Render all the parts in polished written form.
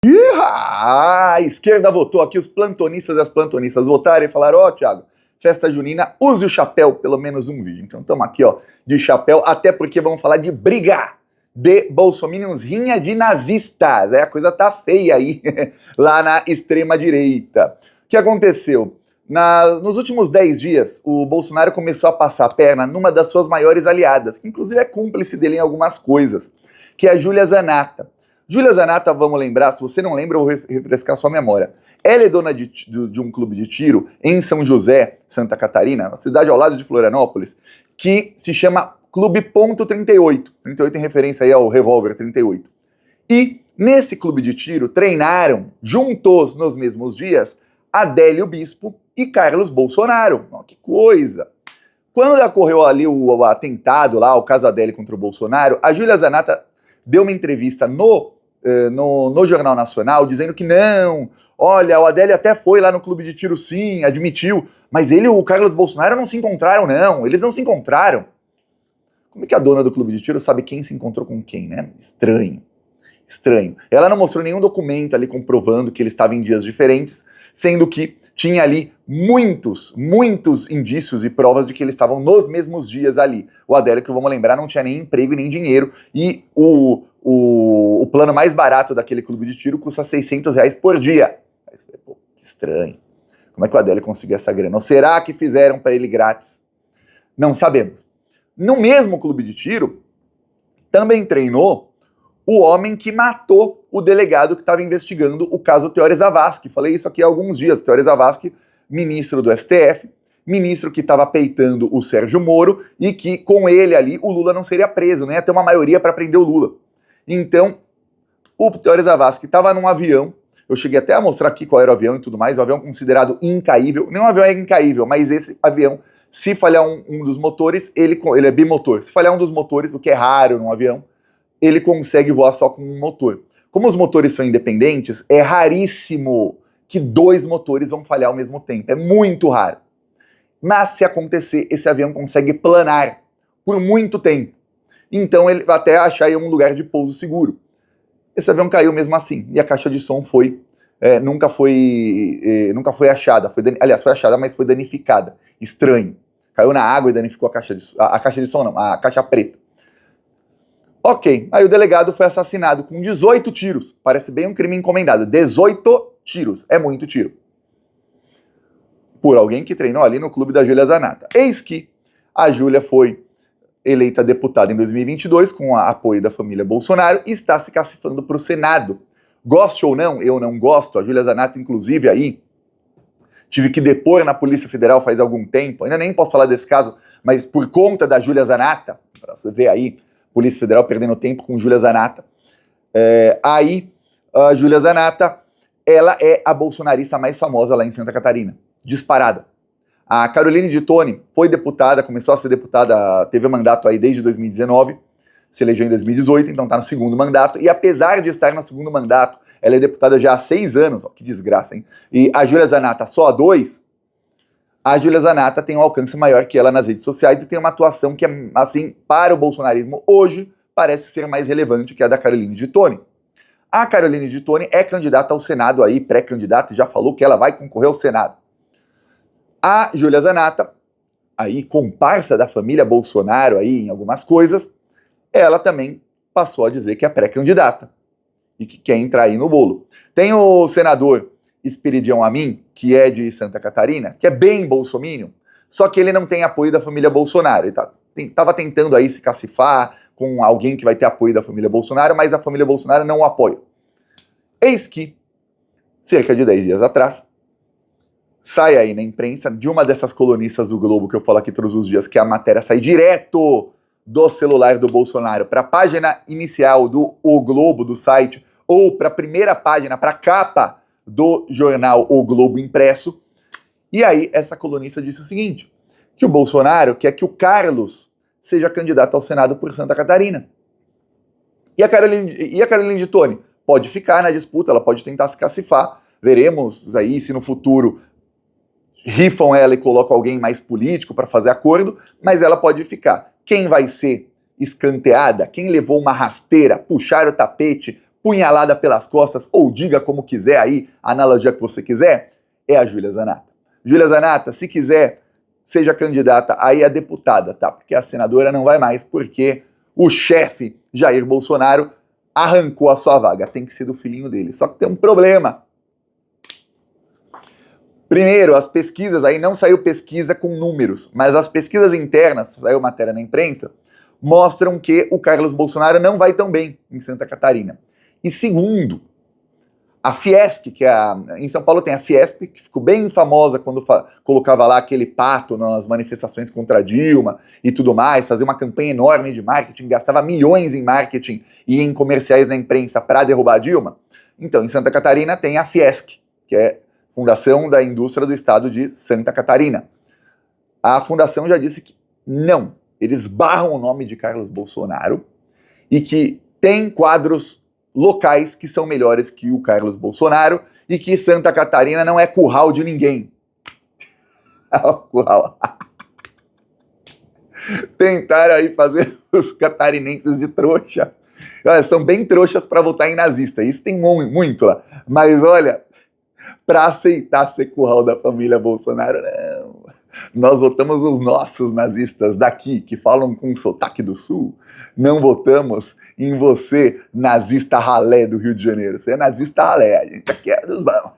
A esquerda votou aqui, os plantonistas e as plantonistas votaram e falaram: ó, Thiago, festa junina, use o chapéu, pelo menos um vídeo. Então estamos aqui, ó, de chapéu, até porque vamos falar de briga de bolsominions, rinha de nazistas. A coisa tá feia aí, lá na extrema-direita. O que aconteceu? Nos últimos 10 dias, o Bolsonaro começou a passar a perna numa das suas maiores aliadas, que inclusive é cúmplice dele em algumas coisas, que é a Júlia Zanatta. Júlia Zanatta, vamos lembrar, se você não lembra, eu vou refrescar sua memória. Ela é dona de um clube de tiro em São José, Santa Catarina, uma cidade ao lado de Florianópolis, que se chama Clube Ponto 38. 38 em referência aí ao revólver 38. E nesse clube de tiro treinaram, juntos nos mesmos dias, Adélio Bispo e Carlos Bolsonaro. Oh, que coisa! Quando ocorreu ali o atentado lá, o caso Adélio contra o Bolsonaro, a Júlia Zanatta deu uma entrevista no Jornal Nacional dizendo que não, olha, o Adélio até foi lá no clube de tiro sim, admitiu, mas ele e o Carlos Bolsonaro não se encontraram não, eles não se encontraram. Como é que a dona do clube de tiro sabe quem se encontrou com quem, né? Estranho, estranho. Ela não mostrou nenhum documento ali comprovando que eles estavam em dias diferentes, sendo que tinha ali muitos indícios e provas de que eles estavam nos mesmos dias ali. O Adélio, que vamos lembrar, não tinha nem emprego e nem dinheiro, e o plano mais barato daquele clube de tiro custa R$600 por dia. Mas, pô, que estranho. Como é que o Adélio conseguiu essa grana? Ou será que fizeram para ele grátis? Não sabemos. No mesmo clube de tiro, também treinou o homem que matou o delegado que estava investigando o caso Teori Zavascki. Falei isso aqui há alguns dias. Teori Zavascki, ministro do STF, ministro que estava peitando o Sérgio Moro e que com ele ali o Lula não seria preso, não ia ter uma maioria para prender o Lula. Então, o Teori Zavascki estava num avião, eu cheguei até a mostrar aqui qual era o avião e tudo mais, o avião considerado incaível. Nenhum avião é incaível, mas esse avião, se falhar um dos motores, ele é bimotor. Se falhar um dos motores, o que é raro num avião, ele consegue voar só com um motor. Como os motores são independentes, é raríssimo que dois motores vão falhar ao mesmo tempo. É muito raro. Mas se acontecer, esse avião consegue planar por muito tempo. Então ele vai até achar aí um lugar de pouso seguro. Esse avião caiu mesmo assim. E a caixa de som nunca foi achada. Aliás, foi achada, mas foi danificada. Estranho. Caiu na água e danificou a caixa de som não, a caixa preta. Ok, aí o delegado foi assassinado com 18 tiros. Parece bem um crime encomendado. 18 tiros, é muito tiro. Por alguém que treinou ali no clube da Júlia Zanatta. Eis que a Júlia foi eleita deputada em 2022 com o apoio da família Bolsonaro e está se cacifando para o Senado. Goste ou não, eu não gosto. A Júlia Zanatta, inclusive, aí tive que depor na Polícia Federal faz algum tempo. Ainda nem posso falar desse caso, mas por conta da Júlia Zanatta, para você ver aí, Polícia Federal perdendo tempo com Júlia Zanatta. Aí, a Júlia Zanatta, ela é a bolsonarista mais famosa lá em Santa Catarina. Disparada. A Caroline de Toni foi deputada, começou a ser deputada, teve mandato aí desde 2019, se elegeu em 2018, então tá no segundo mandato. E apesar de estar no segundo mandato, ela é deputada já há 6 anos. Ó, que desgraça, hein? E a Júlia Zanatta só há 2. A Júlia Zanatta tem um alcance maior que ela nas redes sociais e tem uma atuação que, assim, para o bolsonarismo hoje, parece ser mais relevante que a da Caroline de Toni. A Caroline de Toni é candidata ao Senado aí, pré-candidata, e já falou que ela vai concorrer ao Senado. A Júlia Zanatta, aí comparsa da família Bolsonaro aí em algumas coisas, ela também passou a dizer que é pré-candidata e que quer entrar aí no bolo. Tem o senador Esperidião Amin, que é de Santa Catarina, que é bem bolsominion, só que ele não tem apoio da família Bolsonaro. Ele estava tentando aí se cacifar com alguém que vai ter apoio da família Bolsonaro, mas a família Bolsonaro não o apoia. Eis que, cerca de 10 dias atrás, sai aí na imprensa de uma dessas colunistas do Globo que eu falo aqui todos os dias, que a matéria sai direto do celular do Bolsonaro para a página inicial do O Globo, do site, ou para a primeira página, para a capa do jornal O Globo impresso. E aí essa colunista disse o seguinte, que o Bolsonaro quer que o Carlos seja candidato ao Senado por Santa Catarina. E a Caroline de Toni pode ficar na disputa, ela pode tentar se cacifar. Veremos aí se no futuro rifam ela e colocam alguém mais político para fazer acordo, mas ela pode ficar. Quem vai ser escanteada, quem levou uma rasteira, puxar o tapete, punhalada pelas costas, ou diga como quiser aí, a analogia que você quiser, é a Júlia Zanatta. Júlia Zanatta, se quiser, seja candidata aí a deputada, tá? Porque a senadora não vai mais, porque o chefe Jair Bolsonaro arrancou a sua vaga. Tem que ser do filhinho dele. Só que tem um problema. Primeiro, as pesquisas, aí não saiu pesquisa com números, mas as pesquisas internas, saiu matéria na imprensa, mostram que o Carlos Bolsonaro não vai tão bem em Santa Catarina. E segundo, a Fiesp, em São Paulo tem a Fiesp, que ficou bem famosa quando colocava lá aquele pato nas manifestações contra Dilma e tudo mais, fazia uma campanha enorme de marketing, gastava milhões em marketing e em comerciais na imprensa para derrubar a Dilma. Então, em Santa Catarina tem a Fiesc, que é Fundação da Indústria do Estado de Santa Catarina. A fundação já disse que não, eles barram o nome de Carlos Bolsonaro e que tem quadros locais que são melhores que o Carlos Bolsonaro e que Santa Catarina não é curral de ninguém. Curral. Tentaram aí fazer os catarinenses de trouxa. Olha, são bem trouxas para votar em nazista, isso tem muito lá. Mas olha, para aceitar ser curral da família Bolsonaro, não. Nós votamos os nossos nazistas daqui, que falam com sotaque do Sul. Não votamos em você, nazista ralé do Rio de Janeiro. Você é nazista ralé, a gente aqui é dos bons.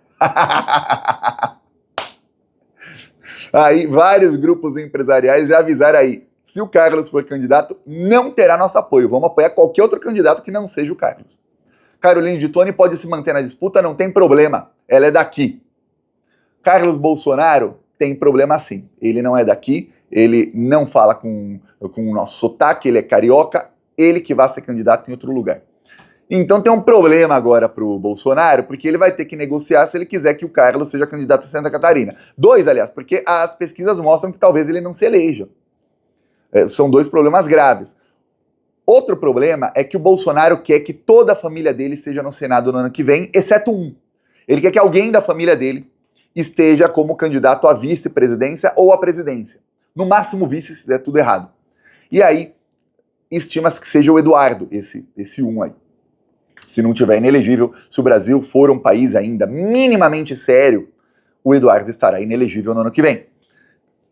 Aí, vários grupos empresariais já avisaram aí, se o Carlos for candidato, não terá nosso apoio. Vamos apoiar qualquer outro candidato que não seja o Carlos. Caroline de Tone pode se manter na disputa, não tem problema. Ela é daqui. Carlos Bolsonaro tem problema sim. Ele não é daqui, ele não fala com o nosso sotaque, ele é carioca, ele que vai ser candidato em outro lugar. Então tem um problema agora pro Bolsonaro, porque ele vai ter que negociar se ele quiser que o Carlos seja candidato a Santa Catarina. Dois, aliás, porque as pesquisas mostram que talvez ele não se eleja. São dois problemas graves. Outro problema é que o Bolsonaro quer que toda a família dele esteja no Senado no ano que vem, exceto um. Ele quer que alguém da família dele esteja como candidato à vice-presidência ou à presidência. No máximo vice, se der tudo errado. E aí, estima-se que seja o Eduardo, esse um aí. Se não tiver inelegível, se o Brasil for um país ainda minimamente sério, o Eduardo estará inelegível no ano que vem.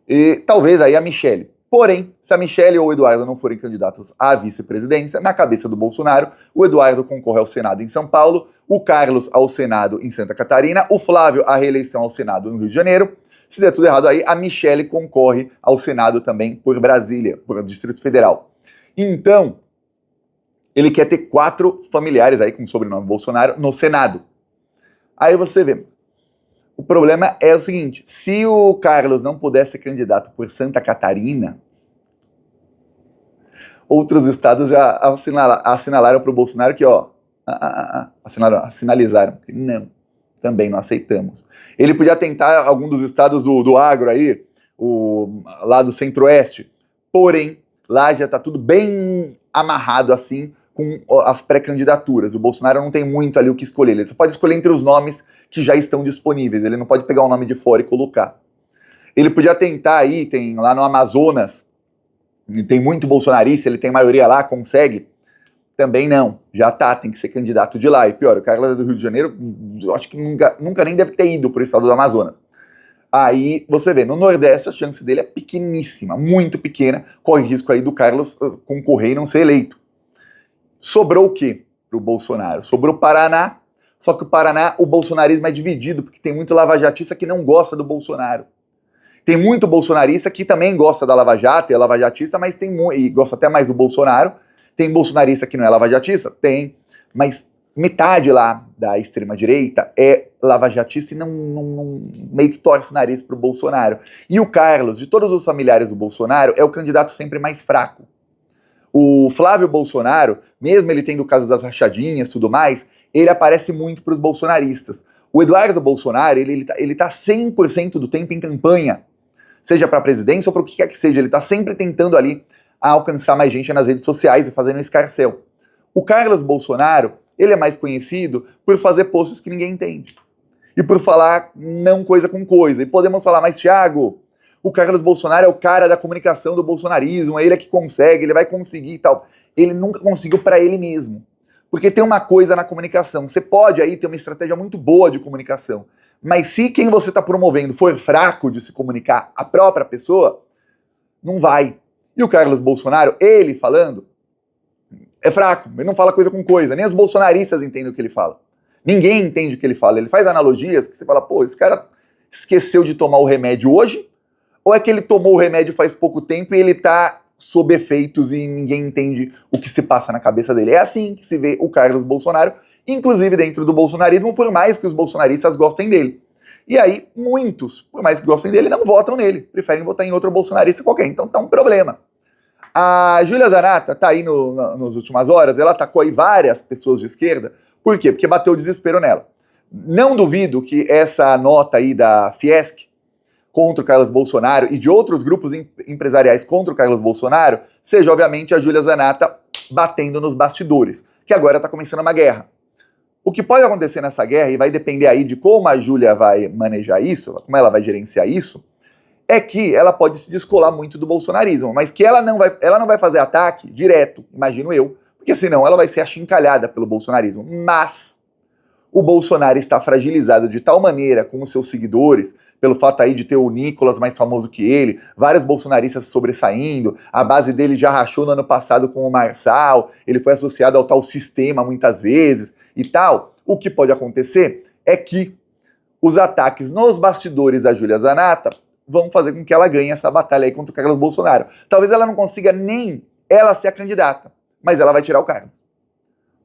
E talvez aí a Michelle. Porém, se a Michelle ou o Eduardo não forem candidatos à vice-presidência, na cabeça do Bolsonaro, o Eduardo concorre ao Senado em São Paulo, o Carlos ao Senado em Santa Catarina, o Flávio à reeleição ao Senado no Rio de Janeiro. Se der tudo errado aí, a Michelle concorre ao Senado também por Brasília, por Distrito Federal. Então, ele quer ter 4 familiares aí com o sobrenome Bolsonaro no Senado. Aí você vê. O problema é o seguinte, se o Carlos não puder ser candidato por Santa Catarina, outros estados já assinalaram para o Bolsonaro que, sinalizaram que não, também não aceitamos. Ele podia tentar algum dos estados do agro aí, lá do centro-oeste, porém, lá já está tudo bem amarrado assim com as pré-candidaturas. O Bolsonaro não tem muito ali o que escolher, ele só pode escolher entre os nomes que já estão disponíveis, ele não pode pegar um nome de fora e colocar. Ele podia tentar aí, tem lá no Amazonas, tem muito bolsonarista, ele tem maioria lá, consegue? Também não, já tem que ser candidato de lá. E pior, o Carlos do Rio de Janeiro, eu acho que nunca nem deve ter ido para o estado do Amazonas. Aí você vê, no Nordeste a chance dele é pequeníssima, muito pequena, corre risco aí do Carlos concorrer e não ser eleito. Sobrou o quê para o Bolsonaro? Sobrou o Paraná, só que o Paraná, o bolsonarismo é dividido, porque tem muito lavajatista que não gosta do Bolsonaro. Tem muito bolsonarista que também gosta da Lava Jato, é lavajatista, mas e gosta até mais do Bolsonaro. Tem bolsonarista que não é lavajatista? Tem, mas metade lá da extrema-direita é lavajatista e não meio que torce o nariz pro Bolsonaro. E o Carlos, de todos os familiares do Bolsonaro, é o candidato sempre mais fraco. O Flávio Bolsonaro, mesmo ele tendo o caso das rachadinhas e tudo mais, ele aparece muito para os bolsonaristas. O Eduardo Bolsonaro, ele tá 100% do tempo em campanha, seja para a presidência ou para o que quer que seja, ele está sempre tentando ali alcançar mais gente nas redes sociais e fazendo um escarcéu. O Carlos Bolsonaro, ele é mais conhecido por fazer posts que ninguém entende. E por falar não coisa com coisa. E podemos falar, mas Thiago, o Carlos Bolsonaro é o cara da comunicação do bolsonarismo, ele é que consegue, ele vai conseguir e tal. Ele nunca conseguiu para ele mesmo. Porque tem uma coisa na comunicação, você pode aí ter uma estratégia muito boa de comunicação, mas se quem você está promovendo for fraco de se comunicar, a própria pessoa, não vai. E o Carlos Bolsonaro, ele falando, é fraco, ele não fala coisa com coisa, nem os bolsonaristas entendem o que ele fala. Ninguém entende o que ele fala, ele faz analogias que você fala, pô, esse cara esqueceu de tomar o remédio hoje, ou é que ele tomou o remédio faz pouco tempo e ele tá sob efeitos e ninguém entende o que se passa na cabeça dele. É assim que se vê o Carlos Bolsonaro, inclusive dentro do bolsonarismo, por mais que os bolsonaristas gostem dele. E aí, muitos, por mais que gostem dele, não votam nele, preferem votar em outro bolsonarista qualquer. Então tá um problema. A Júlia Zanata tá aí nas últimas horas, ela atacou aí várias pessoas de esquerda. Por quê? Porque bateu o desespero nela. Não duvido que essa nota aí da Fiesc contra o Carlos Bolsonaro e de outros grupos empresariais contra o Carlos Bolsonaro seja, obviamente, a Júlia Zanata batendo nos bastidores, que agora está começando uma guerra. O que pode acontecer nessa guerra, e vai depender aí de como a Júlia vai manejar isso, como ela vai gerenciar isso, é que ela pode se descolar muito do bolsonarismo, mas que ela não vai fazer ataque direto, imagino eu, porque senão ela vai ser achincalhada pelo bolsonarismo. Mas o Bolsonaro está fragilizado de tal maneira com os seus seguidores, pelo fato aí de ter o Nicolas mais famoso que ele, vários bolsonaristas sobressaindo, a base dele já rachou no ano passado com o Marçal, ele foi associado ao tal sistema muitas vezes e tal. O que pode acontecer é que os ataques nos bastidores da Júlia Zanata vão fazer com que ela ganhe essa batalha aí contra o Carlos Bolsonaro. Talvez ela não consiga nem ela ser a candidata, mas ela vai tirar o cargo.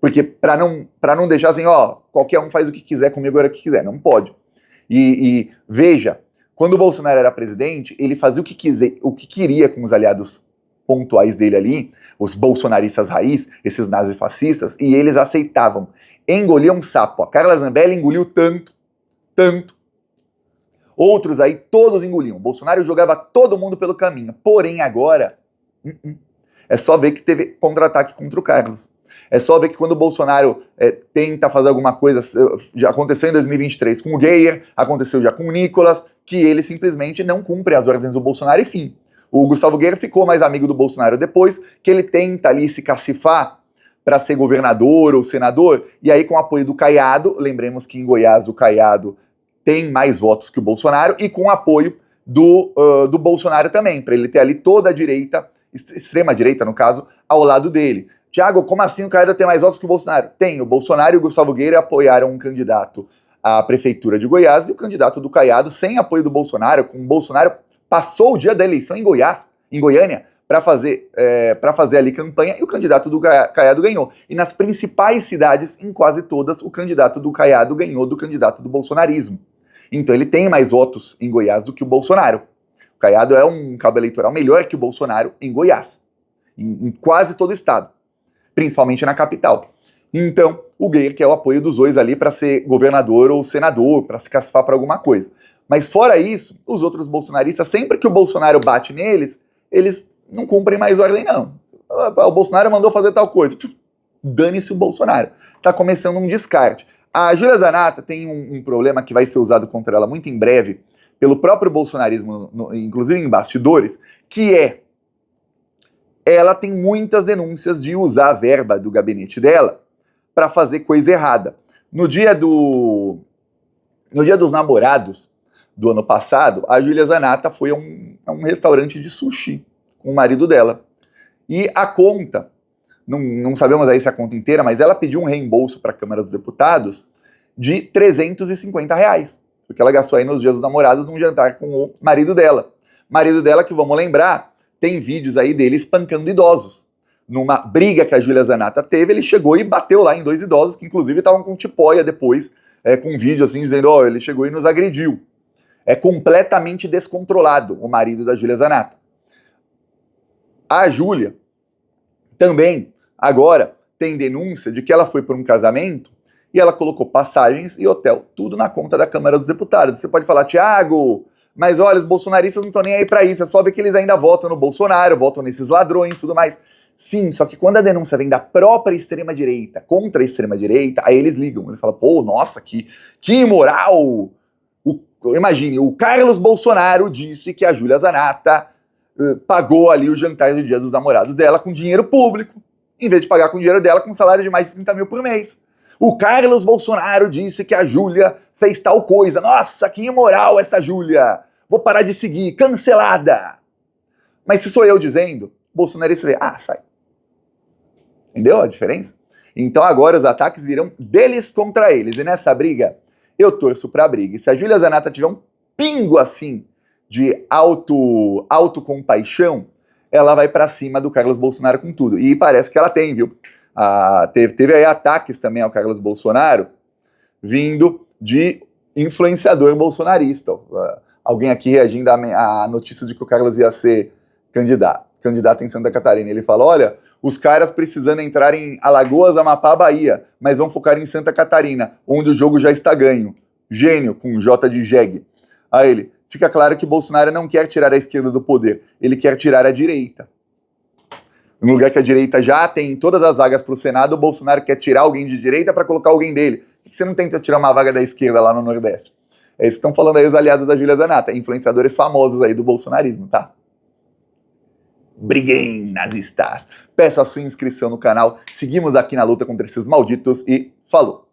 Porque para não deixar assim, ó, qualquer um faz o que quiser comigo, agora o que quiser. Não pode. E veja, quando o Bolsonaro era presidente, ele fazia o que queria com os aliados pontuais dele ali, os bolsonaristas raiz, esses nazifascistas, e eles aceitavam. Engoliam sapo. A Carla Zambelli engoliu tanto. Outros aí, todos engoliam. O Bolsonaro jogava todo mundo pelo caminho. Porém, agora, é só ver que teve contra-ataque contra o Carlos. É só ver que quando o Bolsonaro tenta fazer alguma coisa, já aconteceu em 2023 com o Geyer, aconteceu já com o Nicolas, que ele simplesmente não cumpre as ordens do Bolsonaro e fim. O Gustavo Geyer ficou mais amigo do Bolsonaro depois, que ele tenta ali se cacifar para ser governador ou senador, e aí com o apoio do Caiado, lembremos que em Goiás o Caiado tem mais votos que o Bolsonaro, e com o apoio do Bolsonaro também, para ele ter ali toda a direita, extrema-direita no caso, ao lado dele. Tiago, como assim o Caiado tem mais votos que o Bolsonaro? Tem, o Bolsonaro e o Gustavo Geyer apoiaram um candidato à prefeitura de Goiás e o candidato do Caiado, sem apoio do Bolsonaro, com o Bolsonaro passou o dia da eleição em Goiás, em Goiânia, para fazer ali campanha, e o candidato do Caiado ganhou. E nas principais cidades, em quase todas, o candidato do Caiado ganhou do candidato do bolsonarismo. Então ele tem mais votos em Goiás do que o Bolsonaro. O Caiado é um cabo eleitoral melhor que o Bolsonaro em Goiás, em quase todo o estado, principalmente na capital. Então, o Geyer quer o apoio dos dois ali para ser governador ou senador, para se cacifar para alguma coisa. Mas fora isso, os outros bolsonaristas, sempre que o Bolsonaro bate neles, eles não cumprem mais ordem, não. O Bolsonaro mandou fazer tal coisa. Dane-se o Bolsonaro. Tá começando um descarte. A Júlia Zanata tem um problema que vai ser usado contra ela muito em breve, pelo próprio bolsonarismo, inclusive em bastidores, que é ela tem muitas denúncias de usar a verba do gabinete dela para fazer coisa errada. No dia dos namorados do ano passado, a Júlia Zanata foi a um restaurante de sushi com o marido dela. E a conta, não sabemos aí se a conta inteira, mas ela pediu um reembolso para a Câmara dos Deputados de R$350, porque ela gastou aí nos dias dos namorados num jantar com o marido dela. Marido dela que, vamos lembrar, tem vídeos aí dele espancando idosos. Numa briga que a Júlia Zanata teve, ele chegou e bateu lá em 2 idosos, que inclusive estavam com tipóia depois, com um vídeo assim, dizendo, ó, ele chegou e nos agrediu. É completamente descontrolado o marido da Júlia Zanata. A Júlia também, agora, tem denúncia de que ela foi para um casamento e ela colocou passagens e hotel, tudo na conta da Câmara dos Deputados. Você pode falar, Tiago, mas olha, os bolsonaristas não estão nem aí para isso, é só ver que eles ainda votam no Bolsonaro, votam nesses ladrões e tudo mais. Sim, só que quando a denúncia vem da própria extrema-direita contra a extrema-direita, aí eles ligam, eles falam, pô, nossa, que imoral! Imagine, o Carlos Bolsonaro disse que a Júlia Zanata pagou ali o jantar do Dia dos Namorados dela com dinheiro público. em vez de pagar com o dinheiro dela com um salário de mais de 30 mil por mês. O Carlos Bolsonaro disse que a Júlia fez tal coisa. Nossa, que imoral essa Júlia. Vou parar de seguir, cancelada. Mas se sou eu dizendo, bolsonarista diz, sai. Entendeu a diferença? Então agora os ataques virão deles contra eles. E nessa briga, eu torço pra briga. E se a Júlia Zanata tiver um pingo assim de autocompaixão, ela vai pra cima do Carlos Bolsonaro com tudo. E parece que ela tem, viu? Teve aí ataques também ao Carlos Bolsonaro, vindo de influenciador bolsonarista. Alguém aqui reagindo à notícia de que o Carlos ia ser candidato em Santa Catarina. Ele fala, olha, os caras precisando entrar em Alagoas, Amapá, Bahia, mas vão focar em Santa Catarina, onde o jogo já está ganho. Gênio, com J de jegue. Aí ele, fica claro que Bolsonaro não quer tirar a esquerda do poder, ele quer tirar a direita. No lugar que a direita já tem todas as vagas para o Senado, o Bolsonaro quer tirar alguém de direita para colocar alguém dele. Por que você não tenta tirar uma vaga da esquerda lá no Nordeste? É isso que estão falando aí os aliados da Júlia Zanata, influenciadores famosos aí do bolsonarismo, tá? Briguem, nazistas! Peço a sua inscrição no canal, seguimos aqui na luta contra esses malditos e falou!